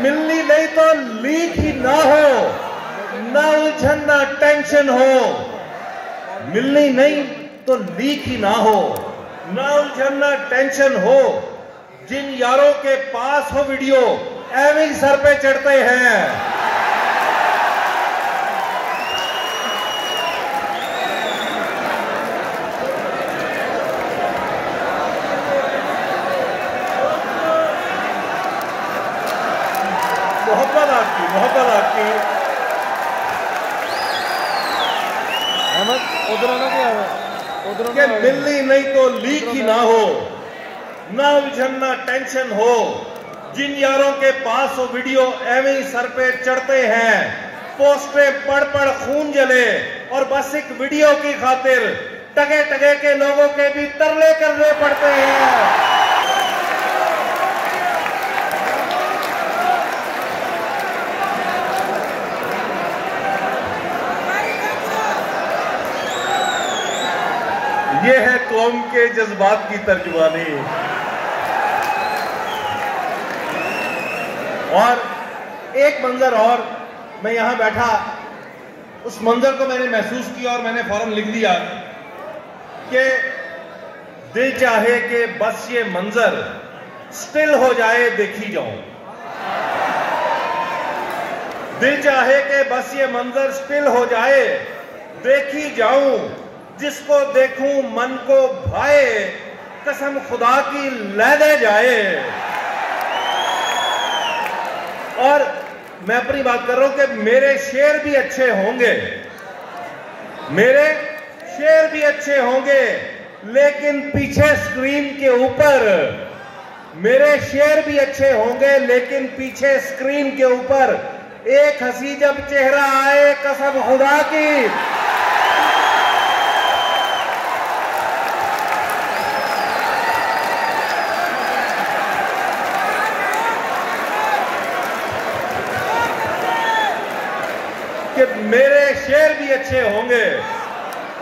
मिलनी नहीं तो लीक ही ना हो, ना उलझन ना टेंशन हो। मिलनी नहीं तो लीक ही ना हो, ना उलझन ना टेंशन हो। जिन यारों के पास हो वीडियो एवं सर पे चढ़ते हैं। मोहब्बत आपकी, मोहब्बत आपकी। कि मिलनी नहीं तो लीक ही ना हो, ना उलझन ना टेंशन हो। जिन यारों के पास हो वीडियो एवं सर पे चढ़ते हैं। पोस्टें पढ़ पढ़ खून जले और बस एक वीडियो की खातिर टगे टगे के लोगों के भी तरले करने पड़ते हैं। ये है कौम के जज्बात की तर्जुमानी। और एक मंजर और, मैं यहां बैठा उस मंजर को मैंने महसूस किया और मैंने फौरन लिख दिया कि दिल चाहे कि बस ये मंजर स्टिल हो जाए देखी जाऊं। दिल चाहे कि बस ये मंजर स्टिल हो जाए देखी जाऊं। जिसको देखूं मन को भाए, कसम खुदा की लहदे जाए। और मैं अपनी बात कर रहा हूं कि मेरे शेर भी अच्छे होंगे, मेरे शेर भी अच्छे होंगे, लेकिन पीछे स्क्रीन के ऊपर मेरे शेर भी अच्छे होंगे, लेकिन पीछे स्क्रीन के ऊपर एक हंसी जब चेहरा आए, कसम खुदा की कि मेरे शेर भी अच्छे होंगे,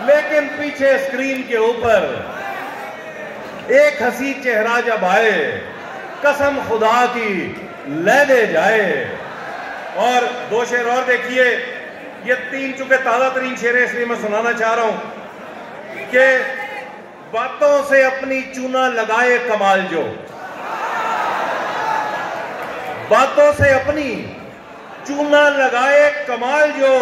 लेकिन पीछे स्क्रीन के ऊपर एक हंसी चेहरा जब आए, कसम खुदा की लहदे जाए। और दो शेर और देखिए, ये तीन चुके ताजा तरीन शेर है, इसलिए मैं सुनाना चाह रहा हूं कि बातों से अपनी चूना लगाए कमाल जो, बातों से अपनी चूना लगाए कमाल जो।